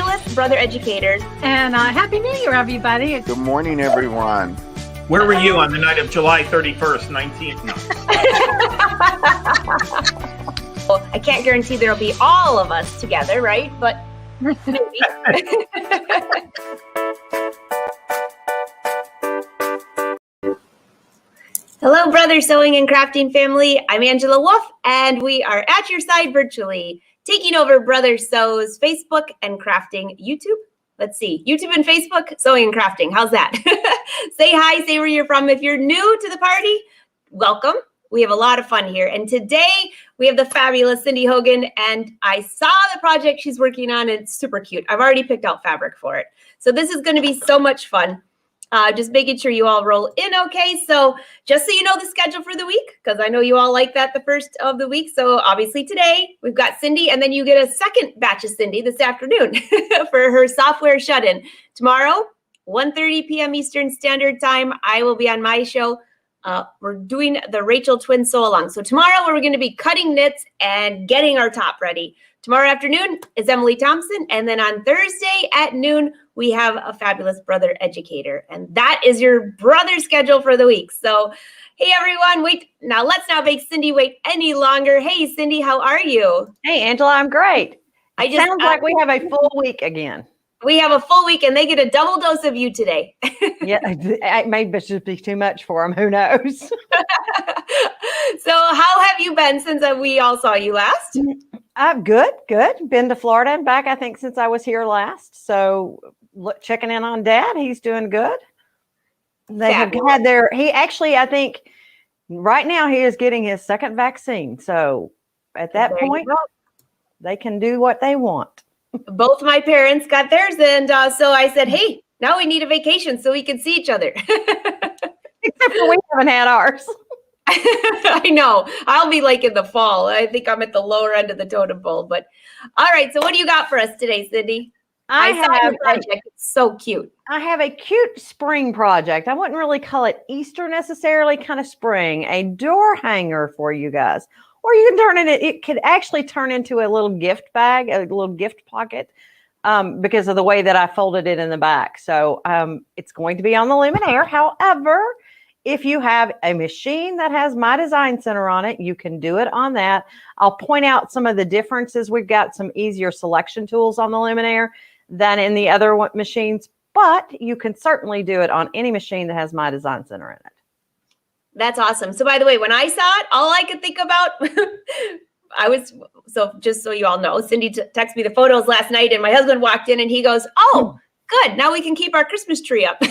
fabulous brother educators. And Happy New Year, everybody. Good morning, everyone. Where were you on the night of July 31st, 19th? No. Well, I can't guarantee there'll be all of us together, right? But maybe. Hello, brother sewing and crafting family. I'm Angela Wolf, and we are at your side virtually, taking over Brother Sew's Facebook and crafting YouTube. Let's see, YouTube and Facebook, sewing and crafting. How's that? Say hi, say where you're from. If you're new to the party, welcome. We have a lot of fun here. And today we have the fabulous Cindy Hogan, and I saw the project she's working on, and it's super cute. I've already picked out fabric for it. So this is going to be so much fun. Just making sure you all roll in okay. So just so you know the schedule for the week, because I know you all like that the first of the week. So obviously today we've got Cindy, and then you get a second batch of Cindy this afternoon for her software shut-in. Tomorrow, 1:30 p.m. Eastern Standard Time, I will be on my show. We're doing the Rachel Twin Sew Along. So tomorrow we're going to be cutting knits and getting our top ready. Tomorrow afternoon is Emily Thompson. And then on Thursday at noon, we have a fabulous brother educator. And that is your brother schedule for the week. So, hey, everyone, let's not make Cindy wait any longer. Hey, Cindy, how are you? Hey, Angela, I'm great. Sounds like we have a full week again. We have a full week, and they get a double dose of you today. Yeah, it may just be too much for them. Who knows? So how have you been since we all saw you last? Good. Been to Florida and back, I think, since I was here last. So checking in on Dad. He's doing good. They have had I think right now he is getting his second vaccine. So at that point, they can do what they want. Both my parents got theirs, and so I said, hey, now we need a vacation so we can see each other. Except for we haven't had ours. I know. I'll be like in the fall. I think I'm at the lower end of the totem pole. But all right, so what do you got for us today, Cindy? I saw your project. It's so cute. I have a cute spring project. I wouldn't really call it Easter necessarily, kind of spring. A door hanger for you guys. Or you can it could actually turn into a little gift bag, a little gift pocket, because of the way that I folded it in the back. So it's going to be on the Luminaire. However, if you have a machine that has My Design Center on it, you can do it on that. I'll point out some of the differences. We've got some easier selection tools on the Luminaire than in the other machines, but you can certainly do it on any machine that has My Design Center in it. That's awesome. So by the way, when I saw it, all I could think about, just so you all know, Cindy texted me the photos last night, and my husband walked in and he goes, oh, good. Now we can keep our Christmas tree up. We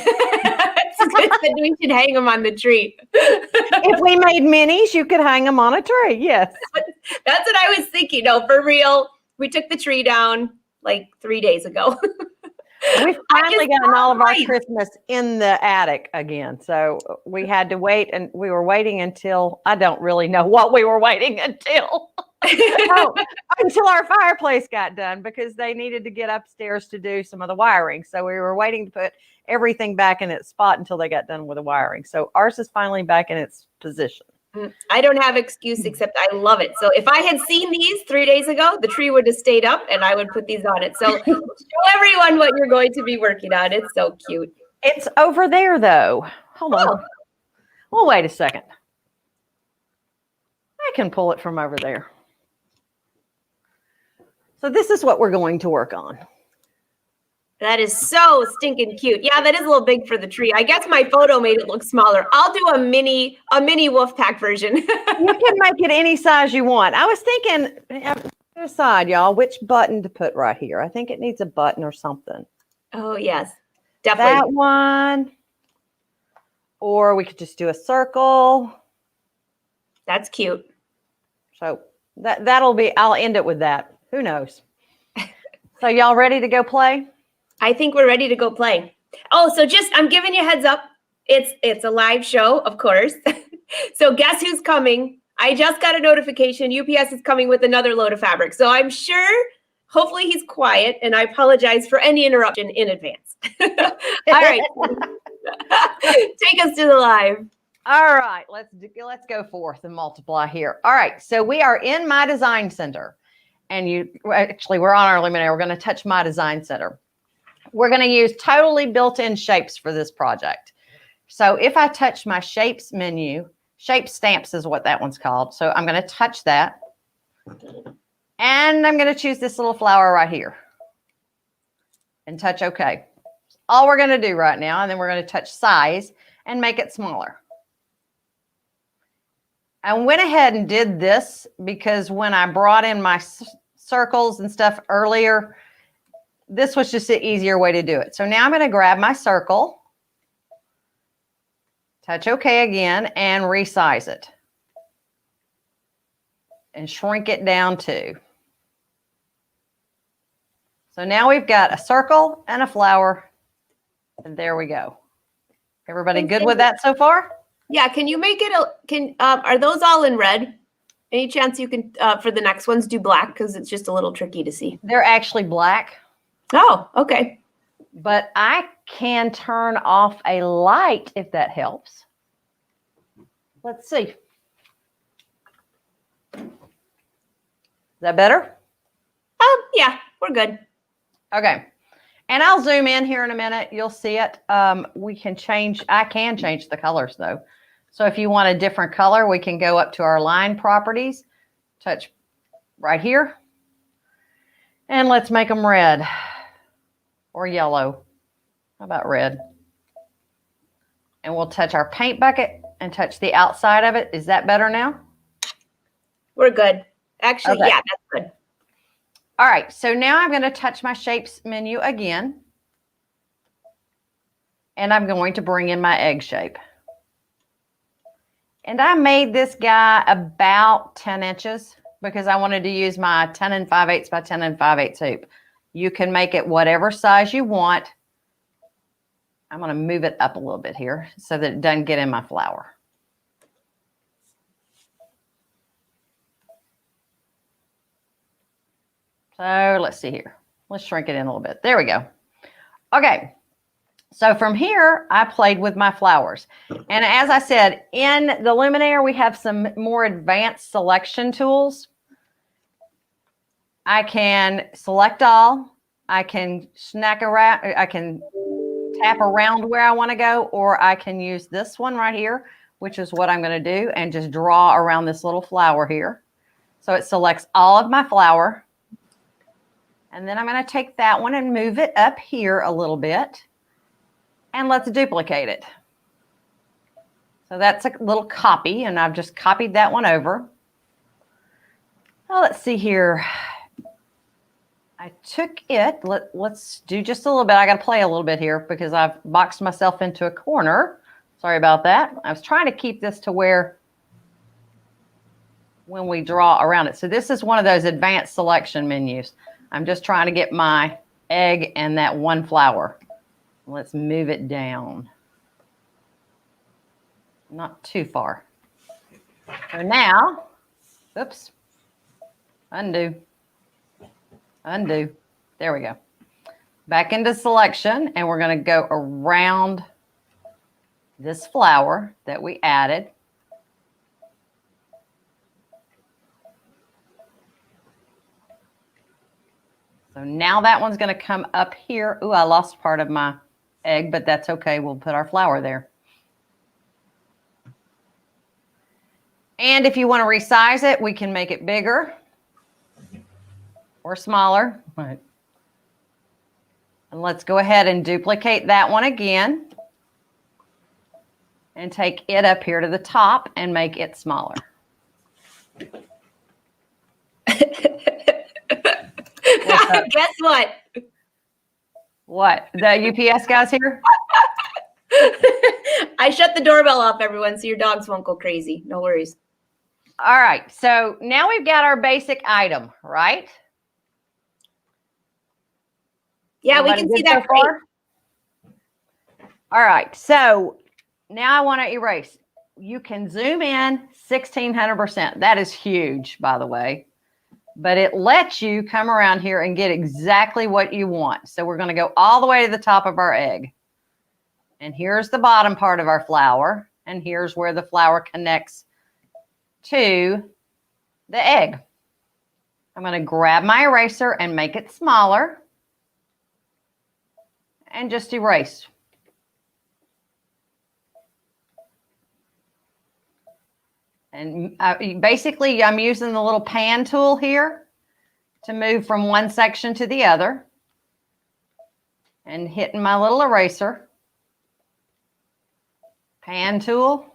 should hang them on the tree. If we made minis, you could hang them on a tree. Yes. That's what I was thinking. No, for real. We took the tree down like 3 days ago. We've finally gotten all of our Christmas in the attic again. So we had to wait, and we were waiting until, I don't really know what we were waiting until. Until our fireplace got done, because they needed to get upstairs to do some of the wiring. So we were waiting to put everything back in its spot until they got done with the wiring. So ours is finally back in its position. I don't have excuse except I love it. So if I had seen these 3 days ago, the tree would have stayed up and I would put these on it. So show everyone what you're going to be working on. It's so cute. It's over there though. Hold on. Well, wait a second. I can pull it from over there. So this is what we're going to work on. That is so stinking cute. Yeah, that is a little big for the tree. I guess my photo made it look smaller. I'll do a mini wolf pack version. You can make it any size you want. I was thinking, decide, y'all, which button to put right here. I think it needs a button or something. Oh, yes, definitely. That one. Or we could just do a circle. That's cute. So that'll be, I'll end it with that. Who knows? So y'all ready to go play? I think we're ready to go play. Oh, so I'm giving you a heads up. It's a live show, of course. So guess who's coming? I just got a notification. UPS is coming with another load of fabric. So I'm sure, hopefully he's quiet, and I apologize for any interruption in advance. All right. Take us to the live. All right, let's go forth and multiply here. All right, so we are in My Design Center. and we're on our luminaire. We're going to touch my design center. We're going to use totally built-in shapes for this project. So if I touch my shapes menu, shape stamps is what that one's called. So I'm going to touch that. And I'm going to choose this little flower right here and touch OK. All we're going to do right now, and then we're going to touch size and make it smaller. I went ahead and did this because when I brought in my circles and stuff earlier, this was just an easier way to do it. So now I'm going to grab my circle, touch OK again, and resize it. And shrink it down too. So now we've got a circle and a flower. And there we go. Everybody good with that so far? Yeah, can you make it are those all in red? Any chance you can for the next ones do black, because it's just a little tricky to see. They're actually black. Oh, okay. But I can turn off a light if that helps. Let's see. Is that better? Yeah, we're good. Okay. And I'll zoom in here in a minute. You'll see it. I can change the colors though. So if you want a different color, we can go up to our line properties, touch right here. And let's make them red or yellow. How about red? And we'll touch our paint bucket and touch the outside of it. Is that better now? We're good. Actually, Okay. Yeah, that's good. All right, so now I'm going to touch my shapes menu again. And I'm going to bring in my egg shape. And I made this guy about 10 inches because I wanted to use my 10 5/8 by 10 5/8 hoop. You can make it whatever size you want. I'm going to move it up a little bit here so that it doesn't get in my flower. So let's see here. Let's shrink it in a little bit. There we go. Okay. So from here, I played with my flowers. And as I said, in the Luminaire, we have some more advanced selection tools. I can select all. I can snack around. I can tap around where I want to go, or I can use this one right here, which is what I'm going to do, and just draw around this little flower here. So it selects all of my flower. And then I'm going to take that one and move it up here a little bit. And let's duplicate it. So that's a little copy, and I've just copied that one over. Now let's see here. I took it. Let's do just a little bit. I got to play a little bit here because I've boxed myself into a corner. Sorry about that. I was trying to keep this to where when we draw around it. So this is one of those advanced selection menus. I'm just trying to get my egg and that one flower. Let's move it down. Not too far. So now, oops, undo, undo. There we go. Back into selection, and we're going to go around this flower that we added. So now that one's going to come up here. Ooh, I lost part of my egg, but that's okay. We'll put our flower there. And if you want to resize it, we can make it bigger or smaller. Right. And let's go ahead and duplicate that one again and take it up here to the top and make it smaller. Guess what? What? The UPS guy's here? I shut the doorbell off, everyone, so your dogs won't go crazy. No worries. All right. So now we've got our basic item, right? Yeah, Everybody we can see good that so great. far? All right. So now I want to erase. You can zoom in 1600%. That is huge, by the way. But it lets you come around here and get exactly what you want. So we're going to go all the way to the top of our egg. And here's the bottom part of our flower. And here's where the flower connects to the egg. I'm going to grab my eraser and make it smaller and just erase. And basically, I'm using the little pan tool here to move from one section to the other and hitting my little eraser. Pan tool.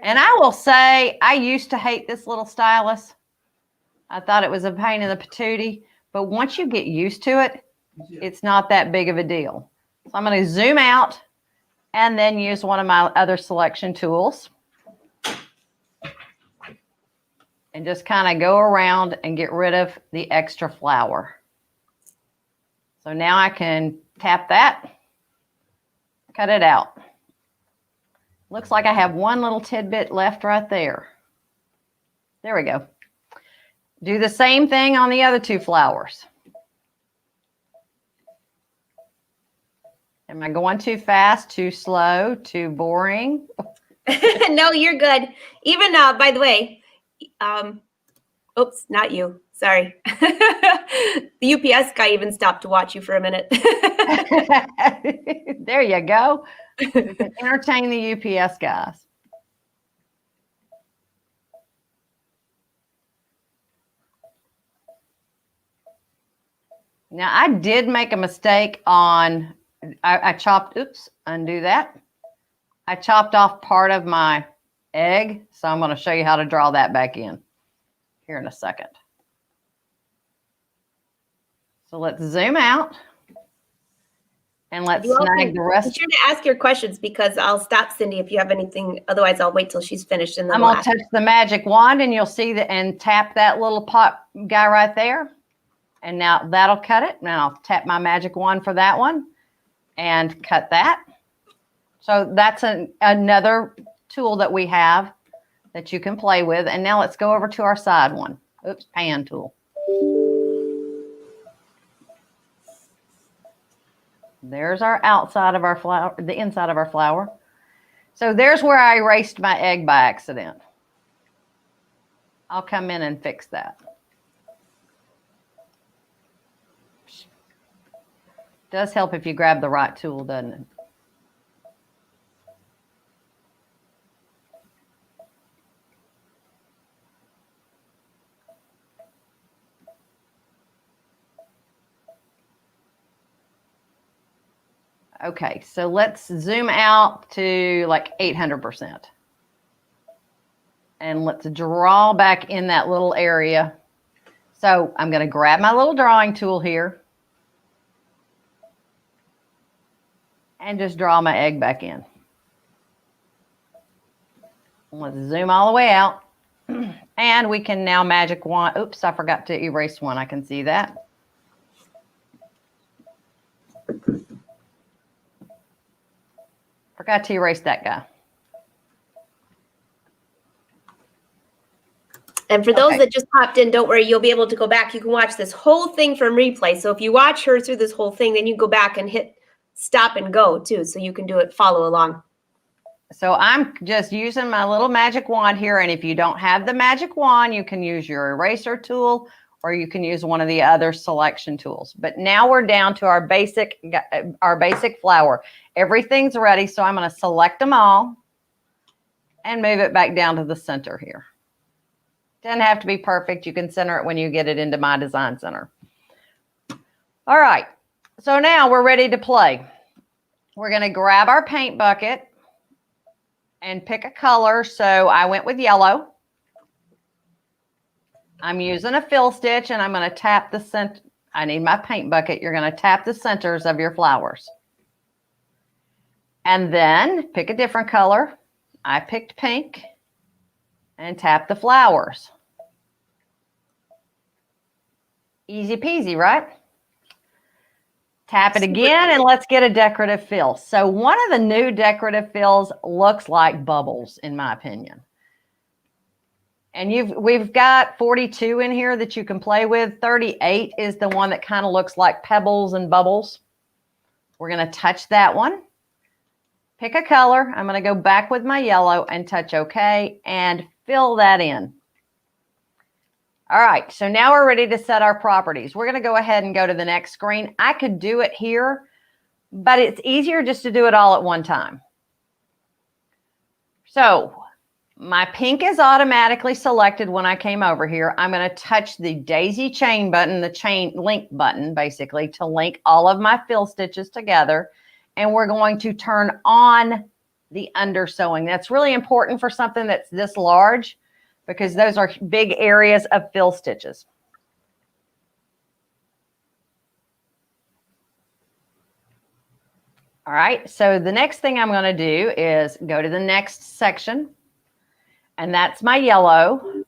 And I will say, I used to hate this little stylus. I thought it was a pain in the patootie, but once you get used to it, it's not that big of a deal. So I'm going to zoom out and then use one of my other selection tools and just kind of go around and get rid of the extra flour. So now I can tap that, cut it out. Looks like I have one little tidbit left right there. There we go. Do the same thing on the other two flowers. Am I going too fast, too slow, too boring? No, you're good. Even by the way, oops, not you. Sorry. The UPS guy even stopped to watch you for a minute. There you go. You can entertain the UPS guys. Now, I did make a mistake on, I chopped, oops, undo that. I chopped off part of my egg, so I'm going to show you how to draw that back in here in a second. So let's zoom out and let's snag the rest. Be sure to ask your questions because I'll stop Cindy if you have anything. Otherwise, I'll wait till she's finished. And then I'm going to touch the magic wand and you'll see that and tap that little pot guy right there. And now that'll cut it. Now I'll tap my magic wand for that one and cut that. So that's another tool that we have that you can play with. And now let's go over to our side one. Oops, pan tool. There's our outside of our flower, the inside of our flower. So there's where I erased my egg by accident. I'll come in and fix that. Does help if you grab the right tool, doesn't it? Okay, so let's zoom out to like 800%. And let's draw back in that little area. So I'm going to grab my little drawing tool here and just draw my egg back in. Let's zoom all the way out. And we can now magic wand. Oops, I forgot to erase one. I can see that. Forgot to erase that guy. And for those that just popped in, don't worry, you'll be able to go back. You can watch this whole thing from replay. So if you watch her through this whole thing, then you go back and hit stop and go too. So you can do it, follow along. So I'm just using my little magic wand here. And if you don't have the magic wand, you can use your eraser tool or you can use one of the other selection tools. But now we're down to our basic flower. Everything's ready. So I'm going to select them all and move it back down to the center here. Doesn't have to be perfect. You can center it when you get it into my design center. All right. So now we're ready to play. We're going to grab our paint bucket and pick a color. So I went with yellow. I'm using a fill stitch and I'm going to tap the center. I need my paint bucket. You're going to tap the centers of your flowers. And then pick a different color. I picked pink and tap the flowers. Easy peasy, right? Tap it again and let's get a decorative fill. So one of the new decorative fills looks like bubbles, in my opinion. And we've got 42 in here that you can play with. 38 is the one that kind of looks like pebbles and bubbles. We're going to touch that one. Pick a color. I'm going to go back with my yellow and touch OK and fill that in. All right, so now we're ready to set our properties. We're going to go ahead and go to the next screen. I could do it here, but it's easier just to do it all at one time. So my pink is automatically selected when I came over here. I'm going to touch the daisy chain button, the chain link button, basically, to link all of my fill stitches together. And we're going to turn on the undersewing. That's really important for something that's this large, because those are big areas of fill stitches. All right, so the next thing I'm going to do is go to the next section, and that's my yellow.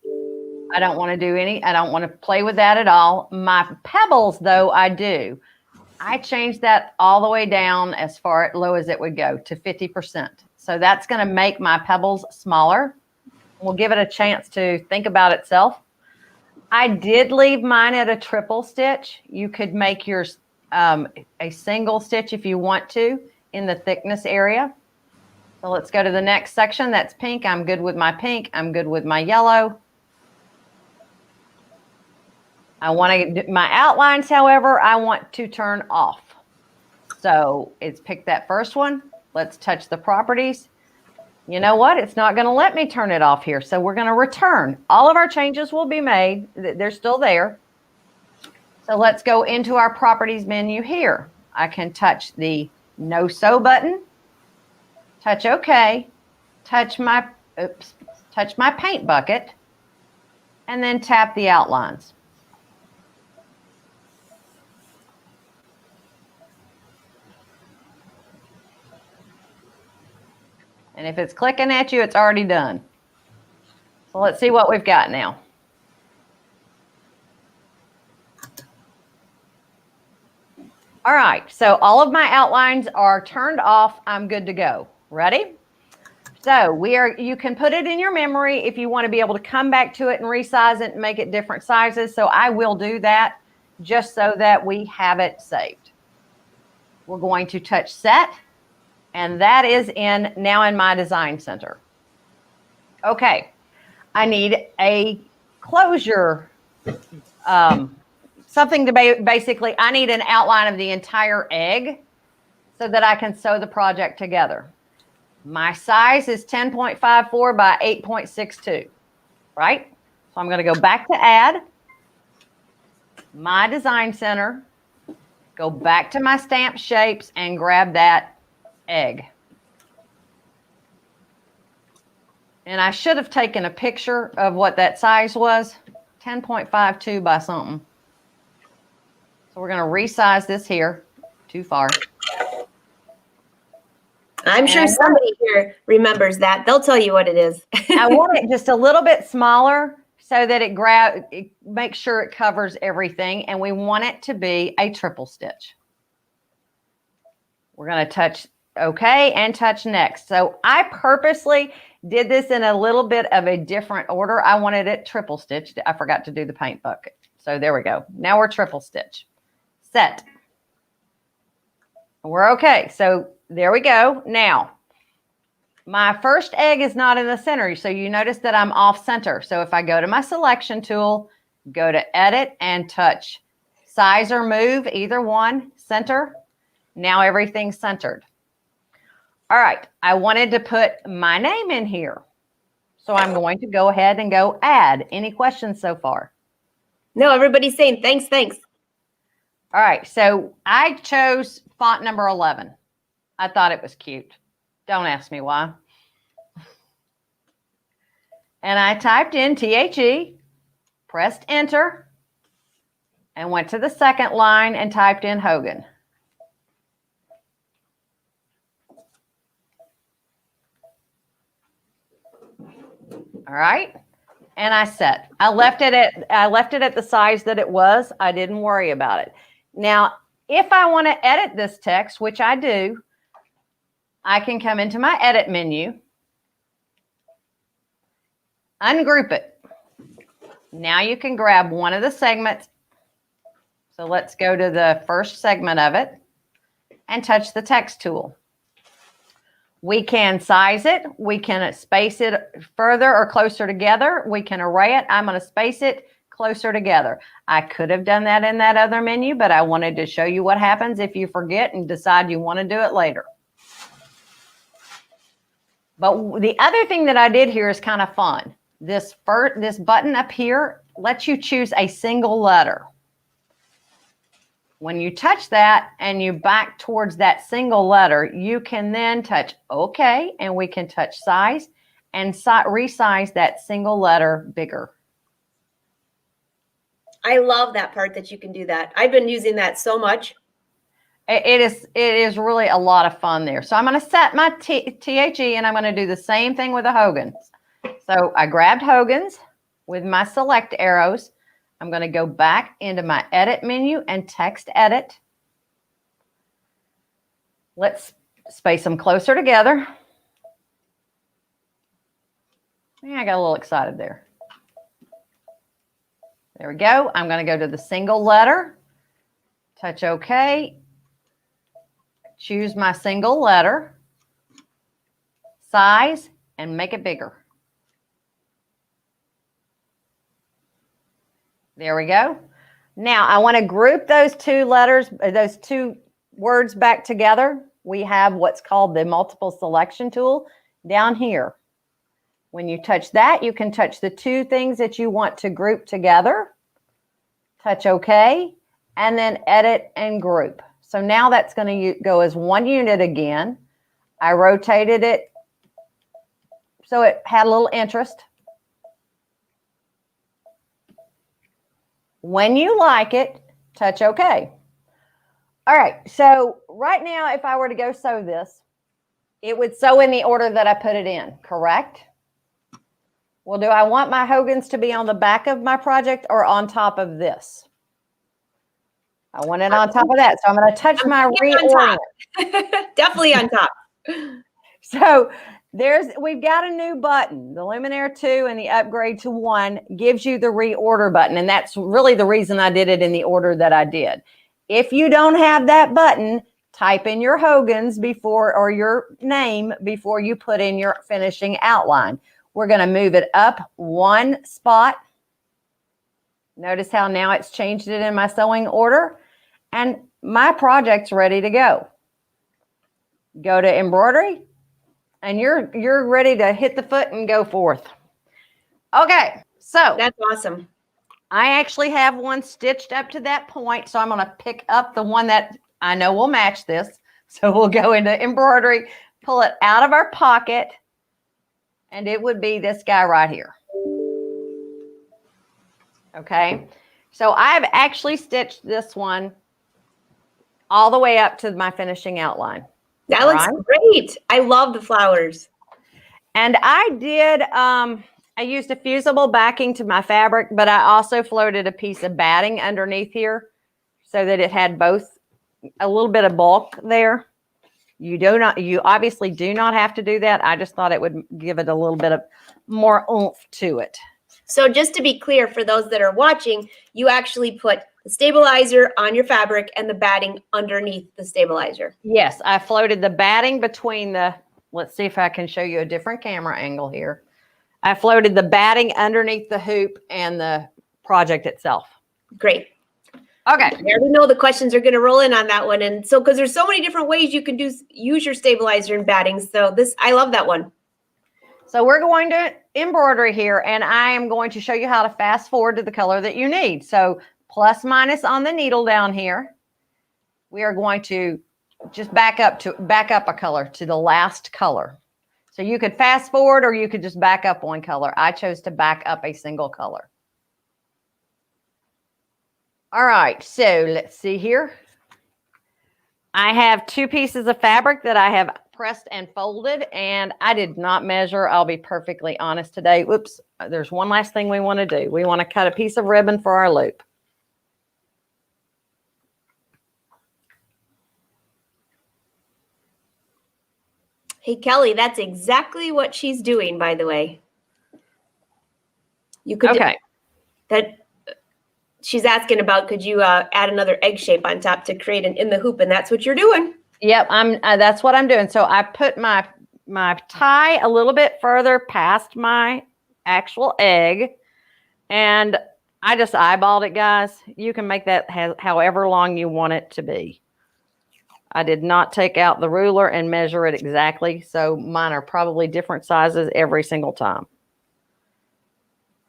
I don't want to play with that at all. My pebbles, though, I do. I changed that all the way down as far low as it would go to 50%. So that's going to make my pebbles smaller. We'll give it a chance to think about itself. I did leave mine at a triple stitch. You could make yours a single stitch if you want to in the thickness area. So let's go to the next section. That's pink. I'm good with my pink. I'm good with my yellow. I want to, my outlines, however, I want to turn off. So it's pick that first one. Let's touch the properties. You know what? It's not going to let me turn it off here. So we're going to return. All of our changes will be made. They're still there. So let's go into our properties menu here. I can touch the no sew button, touch OK, touch my paint bucket, and then tap the outlines. And if it's clicking at you, it's already done. So let's see what we've got now. All right, so all of my outlines are turned off. I'm good to go. Ready? So you can put it in your memory if you want to be able to come back to it and resize it and make it different sizes. So I will do that just so that we have it saved. We're going to touch set. And that is now in my design center. Okay, I need a closure, something to basically, I need an outline of the entire egg so that I can sew the project together. My size is 10.54 by 8.62, right? So I'm going to go back to add, my design center, go back to my stamp shapes and grab that egg. And I should have taken a picture of what that size was, 10.52 by something. So we're going to resize this here, too far. I'm sure somebody here remembers that. They'll tell you what it is. I want it just a little bit smaller so that it makes sure it covers everything. And we want it to be a triple stitch. We're going to touch OK and touch next. So I purposely did this in a little bit of a different order. I wanted it triple stitched. I forgot to do the paint bucket. So there we go. Now we're triple stitch. Set. We're OK. So there we go. Now, my first egg is not in the center. So you notice that I'm off center. So if I go to my selection tool, go to edit and touch size or move, either one, center. Now everything's centered. All right, I wanted to put my name in here. So I'm going to go ahead and go add. Any questions so far? No, everybody's saying thanks, thanks. All right, so I chose font number 11. I thought it was cute. Don't ask me why. And I typed in THE, pressed enter, and went to the second line and typed in Hogan. All right, and I set. I left it at the size that it was. I didn't worry about it. Now, if I want to edit this text, which I do, I can come into my edit menu, ungroup it. Now you can grab one of the segments. So let's go to the first segment of it and touch the text tool. We can size it. We can space it further or closer together. We can array it. I'm going to space it closer together. I could have done that in that other menu, but I wanted to show you what happens if you forget and decide you want to do it later. But the other thing that I did here is kind of fun. This button up here lets you choose a single letter. When you touch that and you back towards that single letter, you can then touch OK, and we can touch size and resize that single letter bigger. I love that part that you can do that. I've been using that so much. It is really a lot of fun there. So I'm going to set my THE, and I'm going to do the same thing with the Hogan's. So I grabbed Hogan's with my select arrows. I'm going to go back into my edit menu and text edit. Let's space them closer together. Yeah, I got a little excited there. There we go. I'm going to go to the single letter, touch OK, choose my single letter, size, and make it bigger. There we go. Now I want to group those two letters, those two words back together. We have what's called the multiple selection tool down here. When you touch that, you can touch the two things that you want to group together, touch OK, and then edit and group. So now that's going to go as one unit again. I rotated it so it had a little interest. When you like it, touch OK. All right, so right now, if I were to go sew this, it would sew in the order that I put it in, correct? Well, do I want my Hogan's to be on the back of my project or on top of this? I want it on top of that. So I'm going to touch my reorient. Definitely on top. So we've got a new button. The Luminaire 2 and the Upgrade to 1 gives you the reorder button. And that's really the reason I did it in the order that I did. If you don't have that button, type in your Hogan's before, or your name before you put in your finishing outline. We're going to move it up one spot. Notice how now it's changed it in my sewing order. And my project's ready to go. Go to embroidery. And you're ready to hit the foot and go forth. Okay, so that's awesome. I actually have one stitched up to that point, so I'm going to pick up the one that I know will match this. So we'll go into embroidery, pull it out of our pocket, and it would be this guy right here. Okay, so I've actually stitched this one all the way up to my finishing outline. That looks great. I love the flowers. And I did, I used a fusible backing to my fabric, but I also floated a piece of batting underneath here so that it had both a little bit of bulk there. You obviously do not have to do that. I just thought it would give it a little bit of more oomph to it. So just to be clear, for those that are watching, you actually put the stabilizer on your fabric and the batting underneath the stabilizer. Yes, I floated the batting between the, let's see if I can show you a different camera angle here. I floated the batting underneath the hoop and the project itself. Great. Okay. I already know the questions are going to roll in on that one. And so, because there's so many different ways you can use your stabilizer and batting. So I love that one. So we're going to embroidery here, and I am going to show you how to fast forward to the color that you need. So plus minus on the needle down here. We are going to just back up a color to the last color. So you could fast forward or you could just back up one color. I chose to back up a single color. All right, so let's see here. I have two pieces of fabric that I have pressed and folded, and I did not measure. I'll be perfectly honest today. Whoops, there's one last thing we want to do. We want to cut a piece of ribbon for our loop. Hey, Kelly, that's exactly what she's doing, by the way. You could she's asking about, could you add another egg shape on top to create an in the hoop, and that's what you're doing. Yep, that's what I'm doing. So I put my tie a little bit further past my actual egg, and I just eyeballed it, guys. You can make that however long you want it to be. I did not take out the ruler and measure it exactly, so mine are probably different sizes every single time.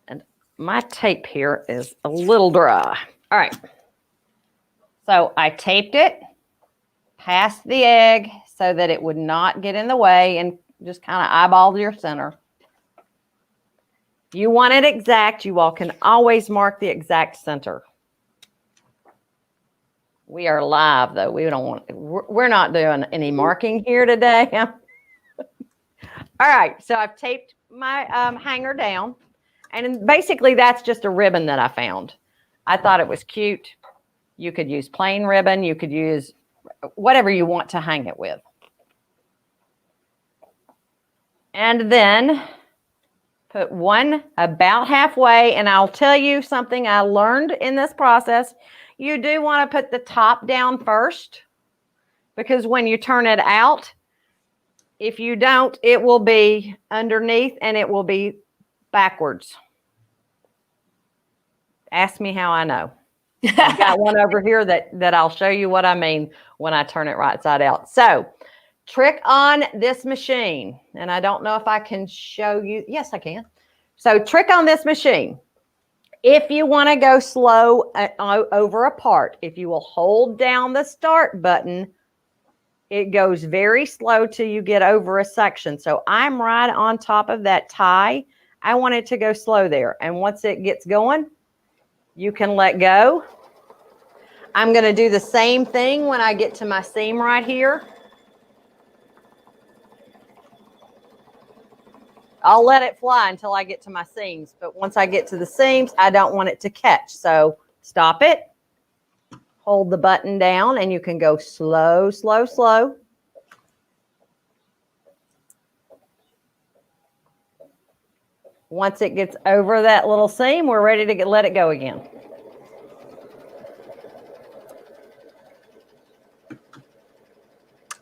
And my tape here is a little dry. All right. So I taped it past the egg so that it would not get in the way, and just kind of eyeball your center. If you want it exact, you all can always mark the exact center. We are live, though. We're not doing any marking here today. All right, so I've taped my hanger down, and basically that's just a ribbon that I found. I thought it was cute. You could use plain ribbon. You could use whatever you want to hang it with. And then put one about halfway, and I'll tell you something I learned in this process. You do want to put the top down first, because when you turn it out, if you don't, it will be underneath and it will be backwards. Ask me how I know. I've got one over here that I'll show you what I mean when I turn it right side out. So, trick on this machine, and I don't know if I can show you. Yes, I can. So, trick on this machine. If you want to go slow over a part, if you will hold down the start button, it goes very slow till you get over a section. So I'm right on top of that tie. I want it to go slow there. And once it gets going, you can let go. I'm going to do the same thing when I get to my seam right here. I'll let it fly until I get to my seams. But once I get to the seams, I don't want it to catch. So stop it. Hold the button down, and you can go slow, slow, slow. Once it gets over that little seam, we're ready to let it go again.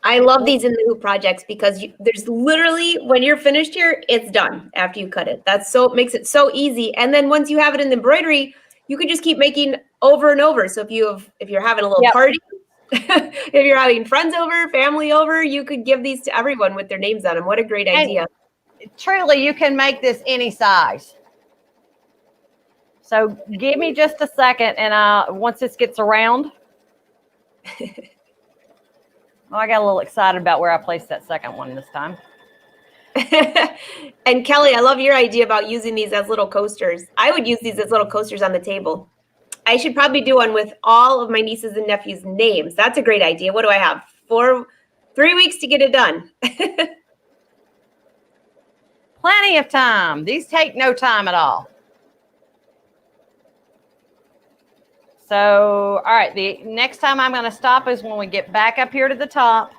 I love these in the hoop projects because there's literally, when you're finished here, it's done after you cut it. It makes it so easy. And then once you have it in the embroidery, you can just keep making over and over. So if you're having a little party, if you're having friends over, family over, you could give these to everyone with their names on them. What a great idea. Truly, you can make this any size. So give me just a second, and once this gets around. Oh, I got a little excited about where I placed that second one this time. And Kelly, I love your idea about using these as little coasters. I would use these as little coasters on the table. I should probably do one with all of my nieces and nephews' names. That's a great idea. What do I have? 3 weeks to get it done. Plenty of time. These take no time at all. So, all right, the next time I'm going to stop is when we get back up here to the top.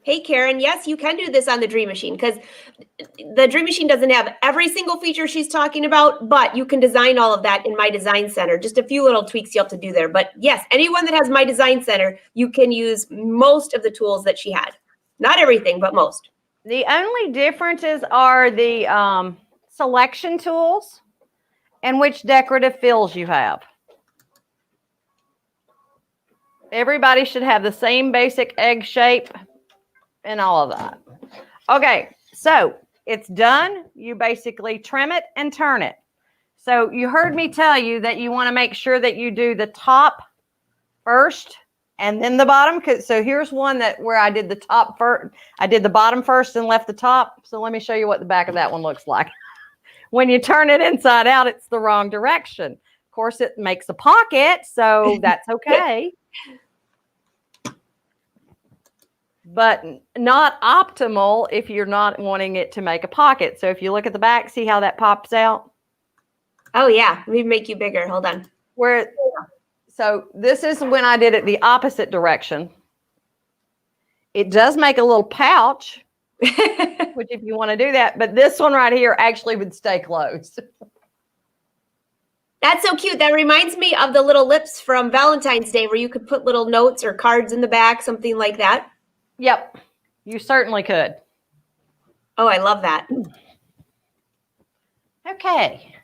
Hey, Karen, yes, you can do this on the Dream Machine, because the Dream Machine doesn't have every single feature she's talking about, but you can design all of that in My Design Center. Just a few little tweaks you have to do there. But yes, anyone that has My Design Center, you can use most of the tools that she had. Not everything, but most. The only differences are the selection tools and which decorative fills you have. Everybody should have the same basic egg shape and all of that. Okay, so it's done. You basically trim it and turn it. So you heard me tell you that you want to make sure that you do the top first and then the bottom. So here's one where I did the top first. I did the bottom first and left the top. So let me show you what the back of that one looks like. When you turn it inside out, it's the wrong direction. Of course, it makes a pocket, so that's okay. But not optimal if you're not wanting it to make a pocket. So if you look at the back, see how that pops out? Oh, yeah. Let me make you bigger. Hold on. So this is when I did it the opposite direction. It does make a little pouch, which if you want to do that, but this one right here actually would stay closed. That's so cute. That reminds me of the little lips from Valentine's Day where you could put little notes or cards in the back, something like that. Yep, you certainly could. Oh, I love that. Okay.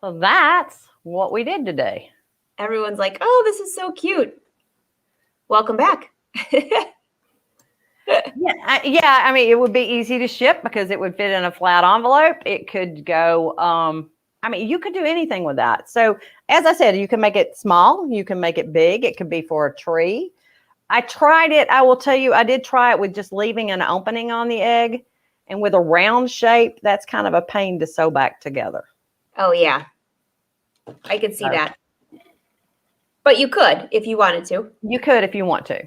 So that's what we did today. Everyone's like, oh, this is so cute. Welcome back. Yeah. I mean, it would be easy to ship because it would fit in a flat envelope. It could go, I mean, you could do anything with that. So as I said, you can make it small, you can make it big. It could be for a tree. I tried it. I will tell you, I did try it with just leaving an opening on the egg, and with a round shape, that's kind of a pain to sew back together. Oh, yeah. I could see that. But you could if you wanted to. You could if you want to.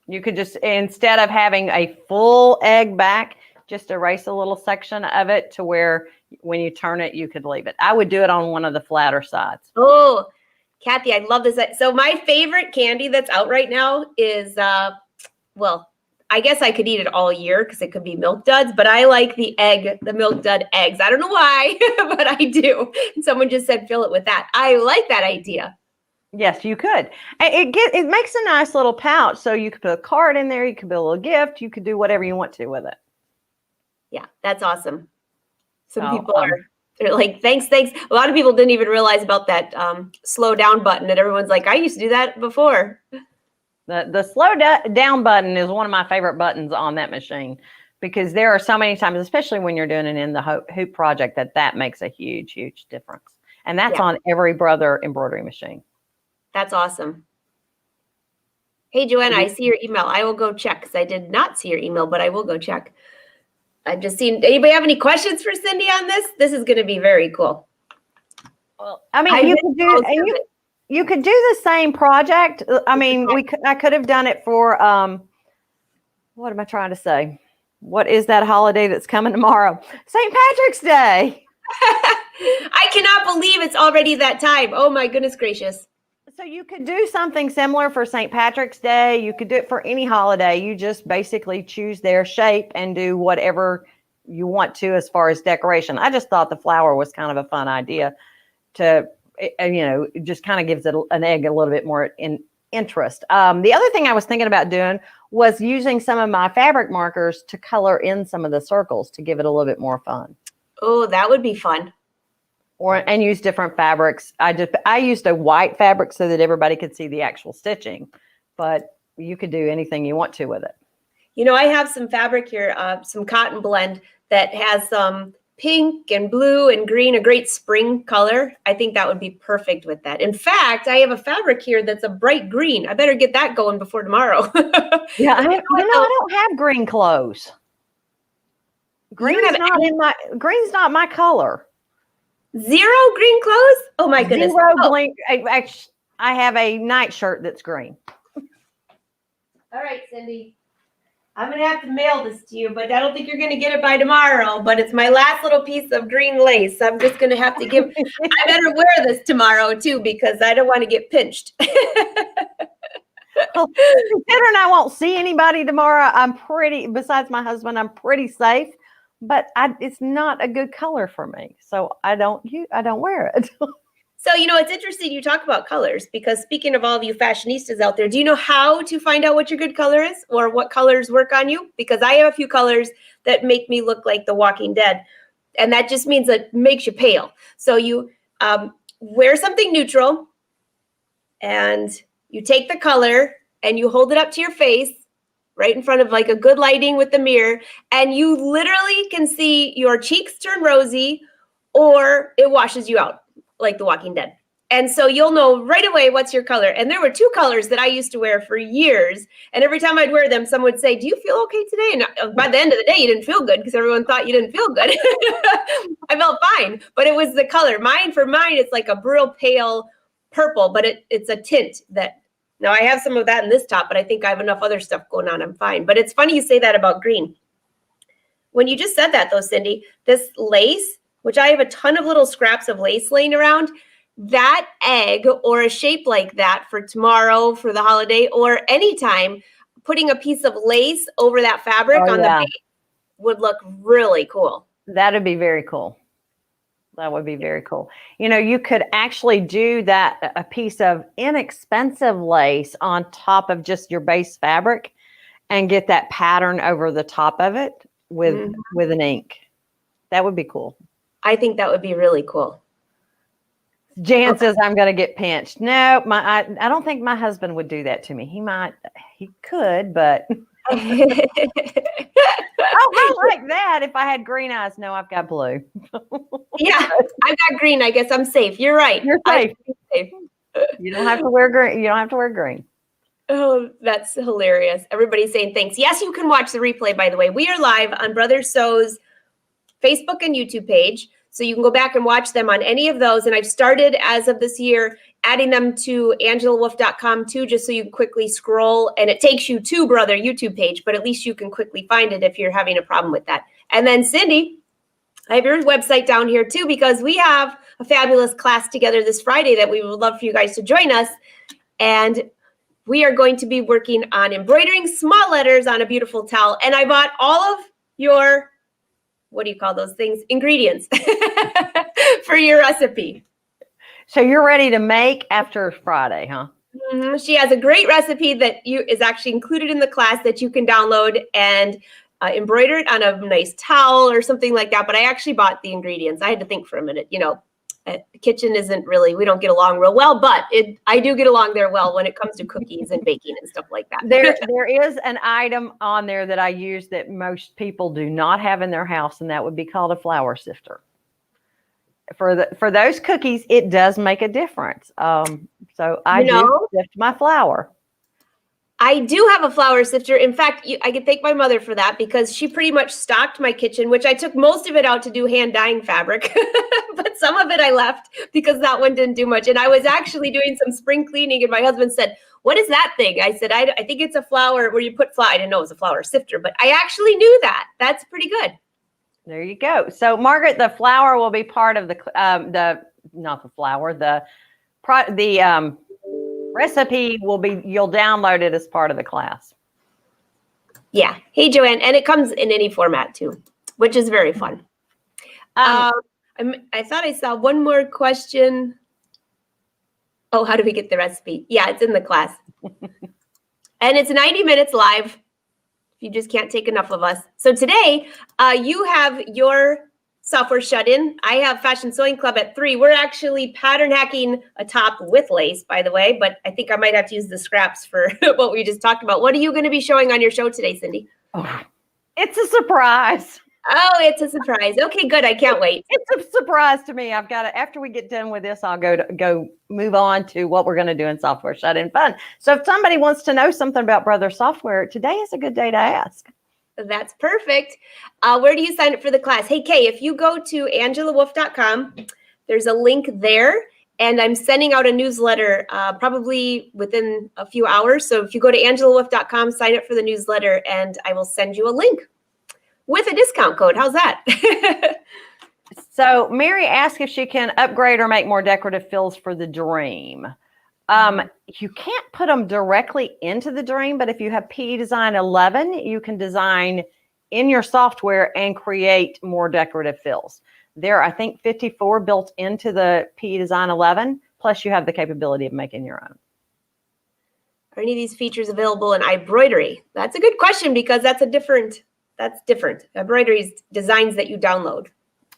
You could just, instead of having a full egg back, just erase a little section of it to where when you turn it, you could leave it. I would do it on one of the flatter sides. Oh, Kathy, I love this. So my favorite candy that's out right now is, well, I guess I could eat it all year because it could be Milk Duds, but I like the Milk Dud eggs. I don't know why, but I do. And someone just said, fill it with that. I like that idea. Yes, you could. It makes a nice little pouch, so you could put a card in there. You could put a little gift. You could do whatever you want to with it. Yeah, that's awesome. Some people they're like, thanks. A lot of people didn't even realize about that slow down button, and everyone's like, I used to do that before. The slow down button is one of my favorite buttons on that machine because there are so many times, especially when you're doing it in the hoop project, that makes a huge difference. And that's on every Brother embroidery machine. That's awesome. Hey, Joanna, I see your email. I will go check because I did not see your email, but I will go check. I've just seen, anybody have any questions for Cindy on this? This is going to be very cool. Well, I mean, you could do the same project. I mean, I could have done it for, what am I trying to say? What is that holiday that's coming tomorrow? St. Patrick's Day. I cannot believe it's already that time. Oh my goodness gracious. So you could do something similar for St. Patrick's Day. You could do it for any holiday. You just basically choose their shape and do whatever you want to as far as decoration. I just thought the flower was kind of a fun idea to, it just kind of gives it an egg a little bit more interest. The other thing I was thinking about doing was using some of my fabric markers to color in some of the circles to give it a little bit more fun. Oh, that would be fun. And use different fabrics. I used a white fabric so that everybody could see the actual stitching, but you could do anything you want to with it. You know, I have some fabric here, some cotton blend that has some pink and blue and green, a great spring color. I think that would be perfect with that. In fact, I have a fabric here that's a bright green. I better get that going before tomorrow. Yeah, I don't have green clothes. Green's not my color. Zero green clothes? Oh my goodness. Zero green. I have a nightshirt that's green. All right, Cindy. I'm going to have to mail this to you, but I don't think you're going to get it by tomorrow. But it's my last little piece of green lace. I'm just going to have to give, I better wear this tomorrow too, because I don't want to get pinched. Well, considering I won't see anybody tomorrow, besides my husband, I'm pretty safe. But it's not a good color for me, so I don't wear it. So, it's interesting you talk about colors because speaking of all of you fashionistas out there, do you know how to find out what your good color is or what colors work on you? Because I have a few colors that make me look like The Walking Dead, and that just means it makes you pale. So you wear something neutral, and you take the color and you hold it up to your face, right in front of like a good lighting with the mirror, and you literally can see your cheeks turn rosy or it washes you out like The Walking Dead. And so you'll know right away what's your color. And there were two colors that I used to wear for years. And every time I'd wear them, someone would say, do you feel okay today? And by the end of the day, you didn't feel good because everyone thought you didn't feel good. I felt fine, but it was the color. For mine, it's like a real pale purple, but it's a tint that, now I have some of that in this top, but I think I have enough other stuff going on. I'm fine. But it's funny you say that about green. When you just said that though, Cindy, this lace, which I have a ton of little scraps of lace laying around, that egg or a shape like that for tomorrow, for the holiday, or anytime, putting a piece of lace over that fabric on the base would look really cool. That'd be very cool. That would be very cool. You could actually do that, a piece of inexpensive lace on top of just your base fabric and get that pattern over the top of it with an ink. That would be cool. I think that would be really cool. Jan says I'm going to get pinched. No, I don't think my husband would do that to me. He could, but oh, I like that. If I had green eyes, no, I've got blue. Yeah, I've got green. I guess I'm safe. You're right. You're safe. Safe. You don't have to wear green. You don't have to wear green. Oh, that's hilarious. Everybody's saying thanks. Yes, you can watch the replay, by the way. We are live on Brother Sew's Facebook and YouTube page. So you can go back and watch them on any of those. And I've started, as of this year, adding them to angelawolf.com too, just so you can quickly scroll. And it takes you to Brother YouTube page, but at least you can quickly find it if you're having a problem with that. And then Cindy, I have your website down here too, because we have a fabulous class together this Friday that we would love for you guys to join us. And we are going to be working on embroidering small letters on a beautiful towel. And I bought all of your, what do you call those things? Ingredients for your recipe. So you're ready to make after Friday, huh? Mm-hmm. She has a great recipe that is actually included in the class that you can download and embroider it on a nice towel or something like that. But I actually bought the ingredients. I had to think for a minute. You know, the kitchen isn't really, we don't get along real well, but I do get along there well when it comes to cookies and baking and stuff like that. There is an item on there that I use that most people do not have in their house, and that would be called a flour sifter. For those cookies, it does make a difference. So I do sift my flour. I do have a flour sifter. In fact, I could thank my mother for that because she pretty much stocked my kitchen, which I took most of it out to do hand dyeing fabric, but some of it I left because that one didn't do much. And I was actually doing some spring cleaning and my husband said, "What is that thing?" I said, I think it's a flour where you put flour. I didn't know it was a flour sifter, but I actually knew that. That's pretty good. There you go. So Margaret, the flour will be part of the recipe will be, you'll download it as part of the class. Yeah. Hey, Joanne. And it comes in any format too, which is very fun. I thought I saw one more question. Oh, how do we get the recipe? Yeah, it's in the class. And it's 90 minutes live. If you just can't take enough of us. So today, you have your software shut in. I have Fashion Sewing Club at 3. We're actually pattern hacking a top with lace, by the way, but I think I might have to use the scraps for what we just talked about. What are you going to be showing on your show today, Cindy? Oh, it's a surprise. Oh, it's a surprise. Okay, good. I can't wait. It's a surprise to me. I've got to, after we get done with this, I'll go move on to what we're going to do in Software Shut In Fun. So if somebody wants to know something about Brother Software, today is a good day to ask. That's perfect. Where do you sign up for the class? Hey, Kay, if you go to angelawolf.com, there's a link there, and I'm sending out a newsletter probably within a few hours. So if you go to angelawolf.com, sign up for the newsletter, and I will send you a link with a discount code. How's that? So Mary asked if she can upgrade or make more decorative fills for the dream. You can't put them directly into the dream, but if you have PE Design 11, you can design in your software and create more decorative fills. There are, I think, 54 built into the PE Design 11, plus you have the capability of making your own. Are any of these features available in Embroidery? That's a good question because that's different. Embroidery is designs that you download.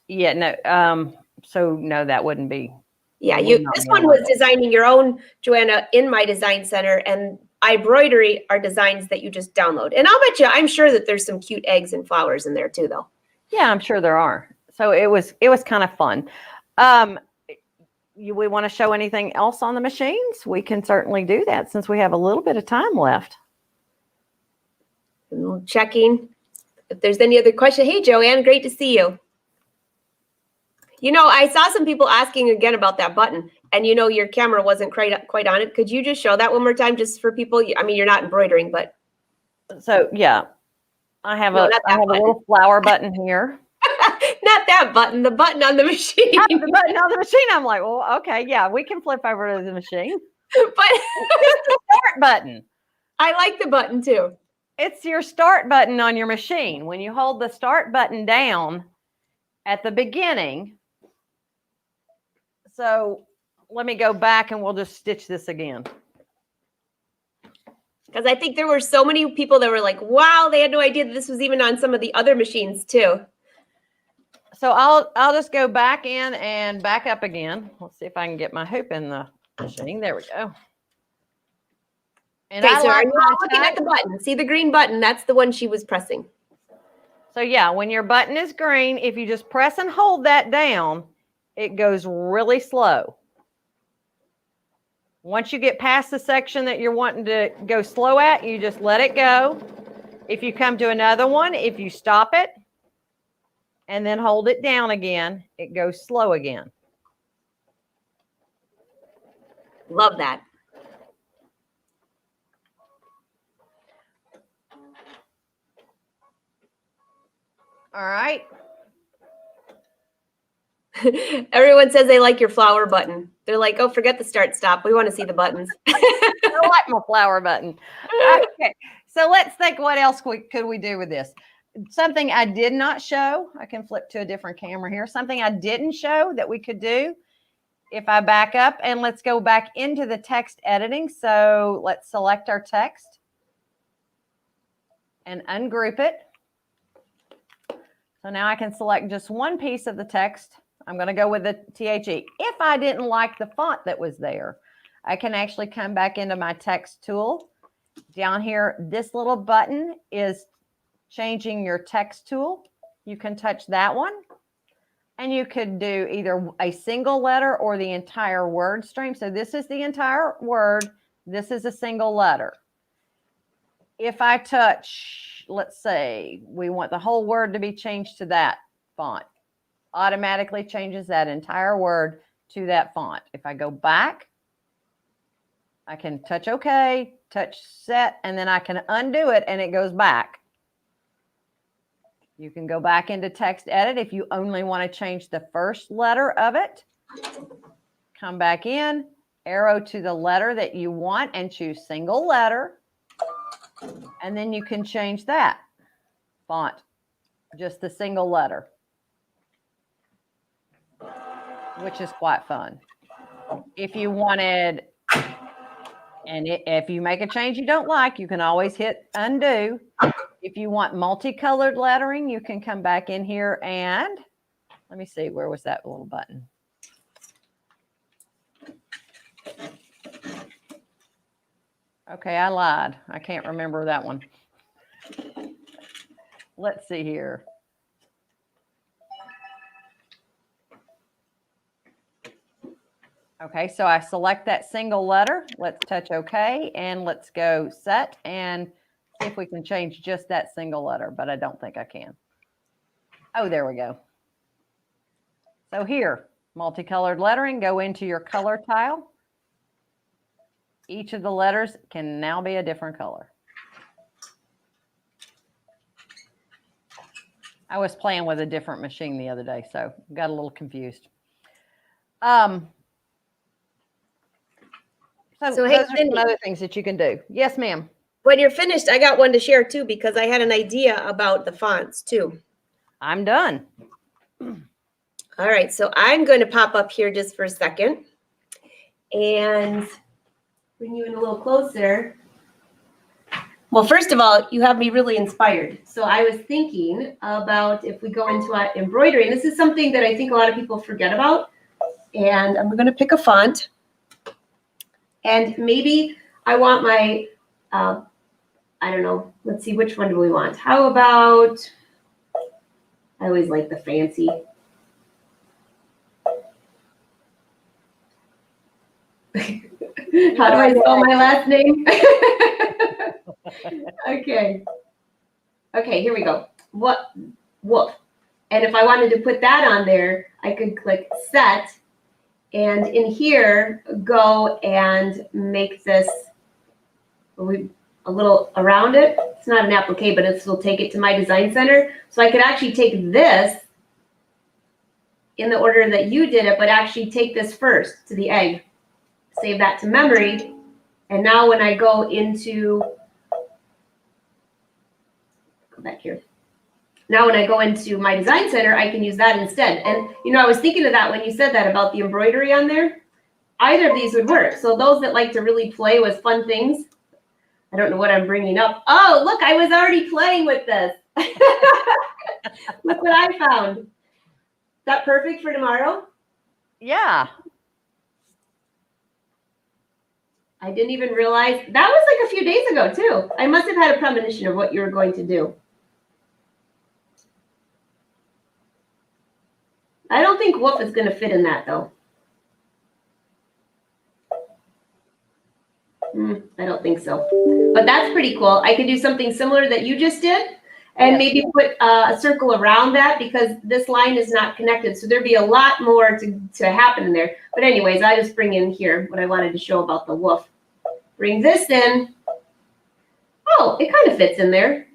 Yeah, no. So no, that wouldn't be. Yeah, this one was designing your own, Joanna, in my design center, and Embroidery are designs that you just download. And I'll bet you, I'm sure that there's some cute eggs and flowers in there too, though. Yeah, I'm sure there are. So it was kind of fun. We want to show anything else on the machines? We can certainly do that since we have a little bit of time left. Checking if there's any other question. Hey, Joanne, great to see you. You know, I saw some people asking again about that button, and you know, your camera wasn't quite on it. Could you just show that one more time just for people? I mean, you're not embroidering, but. So, yeah, I have a little flower button here. Not that button, the button on the machine. The button on the machine. I'm like, well, okay, yeah, we can flip over to the machine. But it's the start button. I like the button too. It's your start button on your machine. When you hold the start button down at the beginning. So let me go back and we'll just stitch this again. Because I think there were so many people that were like, wow, they had no idea that this was even on some of the other machines too. So I'll just go back in and back up again. Let's see if I can get my hoop in the machine. There we go. And Okay, I so are like you my all looking at text. the button? See the green button? That's the one she was pressing. So yeah, when your button is green, if you just press and hold that down, it goes really slow. Once you get past the section that you're wanting to go slow at, you just let it go. If you come to another one, if you stop it and then hold it down again, it goes slow again. Love that. All right. Everyone says they like your flower button. They're like, oh, forget the start stop. We want to see the buttons. I like my flower button. Okay. So let's think what else could we do with this? Something I did not show. I can flip to a different camera here. Something I didn't show that we could do. If I back up and let's go back into the text editing. So let's select our text and ungroup it. So now I can select just one piece of the text. I'm going to go with the THE. If I didn't like the font that was there, I can actually come back into my text tool. Down here, this little button is changing your text tool. You can touch that one. And you could do either a single letter or the entire word stream. So this is the entire word. This is a single letter. If I touch, let's say, we want the whole word to be changed to that font, automatically changes that entire word to that font. If I go back, I can touch OK, touch set, and then I can undo it and it goes back. You can go back into text edit if you only want to change the first letter of it. Come back in, arrow to the letter that you want and choose single letter. And then you can change that font, just the single letter, which is quite fun. If you wanted, and if you make a change you don't like, you can always hit undo. If you want multicolored lettering, you can come back in here and let me see, where was that little button? Okay, I lied. I can't remember that one. Let's see here. Okay, so I select that single letter. Let's touch OK and let's go set and see if we can change just that single letter, but I don't think I can. Oh, there we go. So here, multicolored lettering, go into your color tile. Each of the letters can now be a different color. I was playing with a different machine the other day, so got a little confused. So hey, those are Cindy, some other things that you can do. Yes, ma'am. when you're finished, I got one to share too, because I had an idea about the fonts too. I'm done. All right, so I'm going to pop up here just for a second and bring you in a little closer. Well, first of all, you have me really inspired. So I was thinking about if we go into embroidery, and this is something that I think a lot of people forget about. And I'm going to pick a font. And maybe I want my, I don't know, let's see, which one do we want? How about, I always like the fancy. How do I spell my last name? Okay. Okay, here we go. Wolf. And if I wanted to put that on there, I could click set. And in here, go and make this a little around it. It's not an applique, but it will take it to my design center. So I could actually take this in the order that you did it, but actually take this first to the egg. Save that to memory. And now when I go into, go back here. Now when I go into my design center, I can use that instead. And you know, I was thinking of that when you said that about the embroidery on there. Either of these would work. So those that like to really play with fun things, I don't know what I'm bringing up. Oh, look, I was already playing with this. Look what I found. that perfect for tomorrow? Yeah. I didn't even realize. That was like a few days ago, too. I must have had a premonition of what you were going to do. I don't think Wolf is going to fit in that, though. I don't think so. But that's pretty cool. I could do something similar that you just did and maybe put a circle around that because this line is not connected. So there'd be a lot more to happen in there. But anyways, I just bring in here what I wanted to show about the wolf. Bring this in. Oh, it kind of fits in there.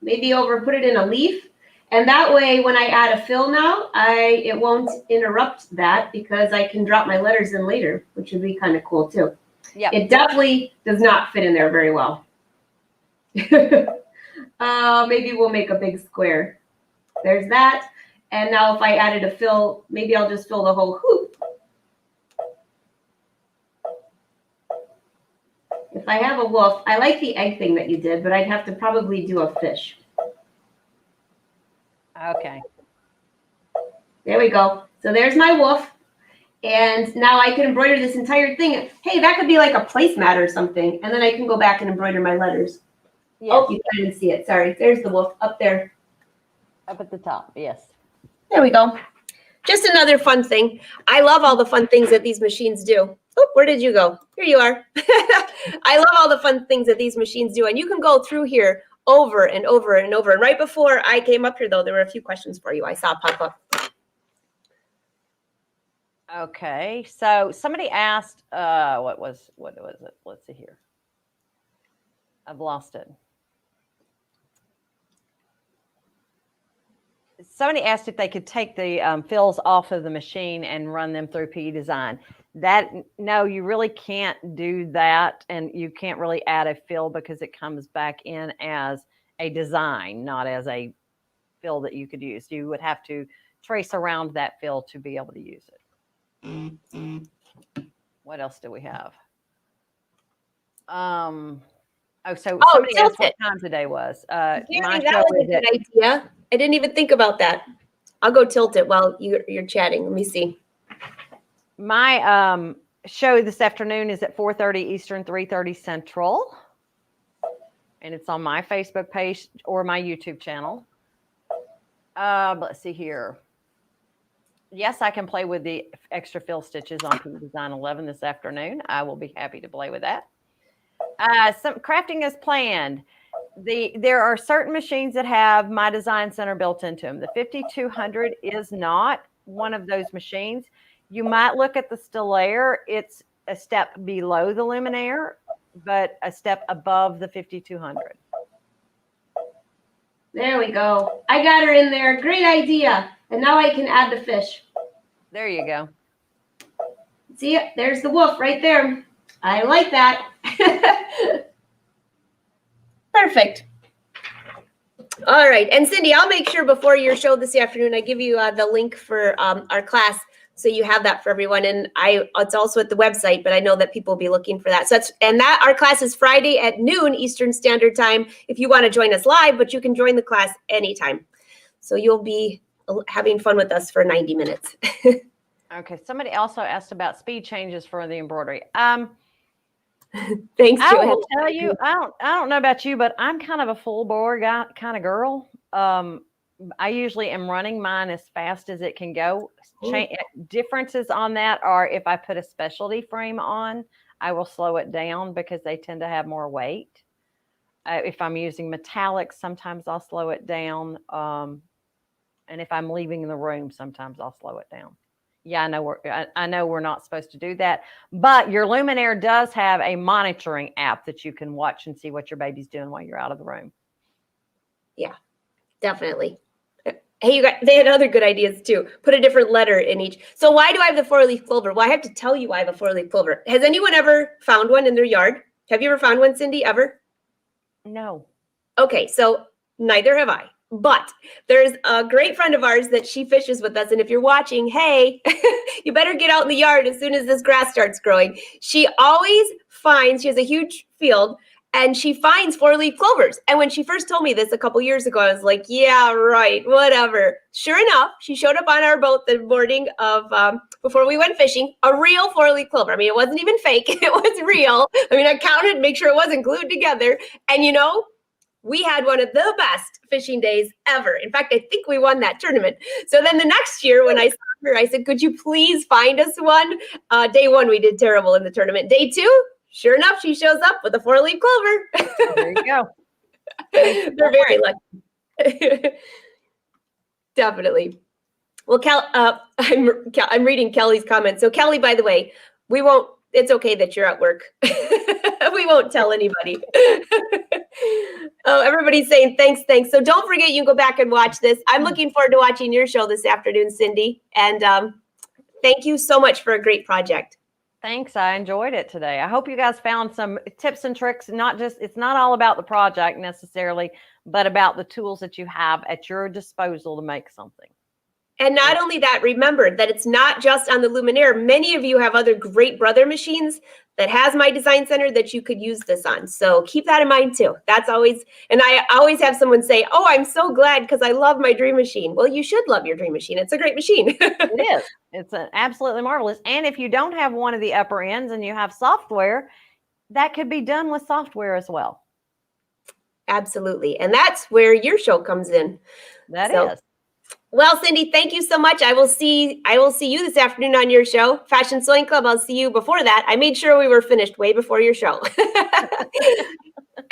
Maybe put it in a leaf. And that way, when I add a fill now, it won't interrupt that because I can drop my letters in later, which would be kind of cool too. Yeah. It definitely does not fit in there very well. Maybe we'll make a big square. There's that. And now if I added a fill, maybe I'll just fill the whole hoop. If I have a wolf, I like the egg thing that you did, but I'd have to probably do a fish. Okay. There we go. So there's my wolf. And now I can embroider this entire thing. Hey, that could be like a placemat or something. And then I can go back and embroider my letters. Yes. Oh, you can't even see it. Sorry. There's the wolf up there. Up at the top. Yes. There we go. Just another fun thing. I love all the fun things that these machines do. Oh, where did you go? Here you are. I love all the fun things that these machines do. And you can go through here over and over and over. And right before I came up here, though, there were a few questions for you I saw pop up. Okay, so somebody asked, what was it? Let's see here. I've lost it. Somebody asked if they could take the fills off of the machine and run them through PE Design. No, you really can't do that, and you can't really add a fill because it comes back in as a design, not as a fill that you could use. You would have to trace around that fill to be able to use it. What else do we have? Somebody asked what time today was. That was a good idea. I didn't even think about that. I'll go tilt it while you're chatting. Let me see. My show this afternoon is at 4:30 Eastern, 3:30 Central. And it's on my Facebook page or my YouTube channel. Let's see here. Yes, I can play with the extra fill stitches on PE Design 11 this afternoon. I will be happy to play with that. Some crafting is planned. There are certain machines that have My Design Center built into them. The 5200 is not one of those machines. You might look at the Stellaire. It's a step below the Luminaire, but a step above the 5200. There we go. I got her in there. Great idea. And now I can add the fish. There you go. See it? There's the wolf right there. I like that. Perfect. All right. And Cindy, I'll make sure before your show this afternoon, I give you the link for our class. So you have that for everyone. And it's also at the website, but I know that people will be looking for that. So our class is Friday at noon Eastern Standard Time if you want to join us live, but you can join the class anytime. So you'll be having fun with us for 90 minutes. Okay. Somebody also asked about speed changes for the embroidery. Thanks, I Joanne. will tell you, I don't know about you, but I'm kind of a full bore guy kind of girl. I usually am running mine as fast as it can go. Differences on that are if I put a specialty frame on, I will slow it down because they tend to have more weight. If I'm using metallics, sometimes I'll slow it down. And if I'm leaving the room, sometimes I'll slow it down. Yeah, I know we're not supposed to do that, but your Luminaire does have a monitoring app that you can watch and see what your baby's doing while you're out of the room. Yeah, definitely. Hey, you guys, they had other good ideas too. Put a different letter in each. So why do I have the 4-leaf clover? Well, I have to tell you why I have a 4-leaf clover. Has anyone ever found one in their yard? Have you ever found one, Cindy, ever? No. Okay, so neither have I. But there's a great friend of ours that she fishes with us. And if you're watching, hey, you better get out in the yard as soon as this grass starts growing. She always finds, she has a huge field, and she finds 4-leaf clovers. And when she first told me this a couple years ago, I was like, yeah, right, whatever. Sure enough, she showed up on our boat the morning of before we went fishing, a real 4-leaf clover. I mean, it wasn't even fake. It was real. I mean, I counted, make sure it wasn't glued together. And you know, we had one of the best fishing days ever. In fact, I think we won that tournament. So then the next year when I saw her, I said, could you please find us one? Day 1, we did terrible in the tournament. Day 2, sure enough, she shows up with a 4-leaf clover. There you go. They're very lucky. Definitely. Well, I'm reading Kelly's comments. So Kelly, by the way, it's okay that you're at work. We won't tell anybody. Oh, everybody's saying thanks. So don't forget, you can go back and watch this. I'm looking forward to watching your show this afternoon, Cindy. And thank you so much for a great project. Thanks. I enjoyed it today. I hope you guys found some tips and tricks. It's not all about the project necessarily, but about the tools that you have at your disposal to make something. And not only that, remember that it's not just on the Luminaire. Many of you have other great Brother machines that has My Design Center that you could use this on. So keep that in mind too. That's always, and I always have someone say, oh, I'm so glad because I love my dream machine. Well, you should love your dream machine. It's a great machine. It is. It's absolutely marvelous. And if you don't have one of the upper ends and you have software, that could be done with software as well. Absolutely. And that's where your show comes in. That is. Well, Cindy, thank you so much. I will see you this afternoon on your show, Fashion Sewing Club. I'll see you before that. I made sure we were finished way before your show.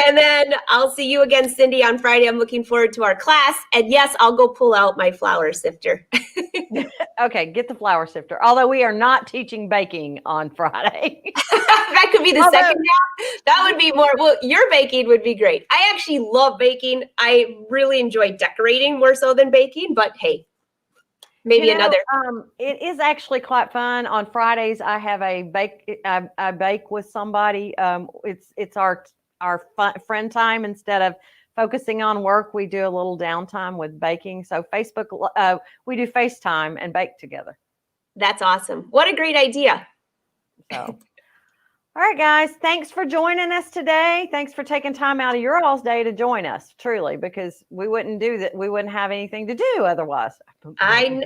And then I'll see you again, Cindy, on Friday. I'm looking forward to our class. And yes, I'll go pull out my flour sifter. Okay, get the flour sifter. Although we are not teaching baking on Friday. That could be the second half. That would be more, well, your baking would be great. I actually love baking. I really enjoy decorating more so than baking, but hey, maybe another. It is actually quite fun. On Fridays, I have I bake with somebody. It's our friend time. Instead of focusing on work, we do a little downtime with baking. So Facebook, we do FaceTime and bake together. That's awesome. What a great idea. So, all right, guys, thanks for joining us today. Thanks for taking time out of your all's day to join us, truly, because we wouldn't do that. We wouldn't have anything to do otherwise. And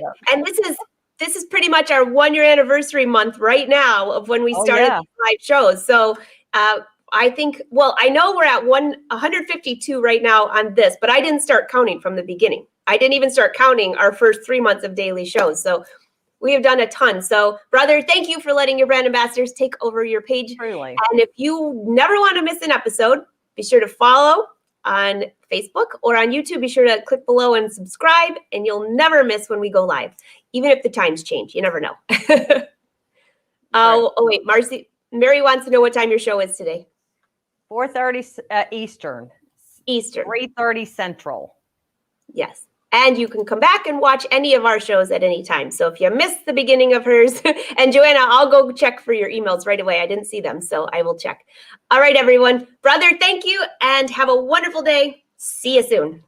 this is pretty much our 1-year anniversary month right now of when we started these live shows. So I think, well, I know we're at 152 right now on this, but I didn't start counting from the beginning. I didn't even start counting our first 3 months of daily shows. So we have done a ton. So, brother, thank you for letting your brand ambassadors take over your page. Truly. And if you never want to miss an episode, be sure to follow on Facebook or on YouTube. Be sure to click below and subscribe, and you'll never miss when we go live, even if the times change. You never know. Oh, wait, Mary wants to know what time your show is today. 4:30 Eastern. 3:30 Central. Yes. And you can come back and watch any of our shows at any time. So if you missed the beginning of hers, and Joanna, I'll go check for your emails right away. I didn't see them, so I will check. All right, everyone. Brother, thank you, and have a wonderful day. See you soon.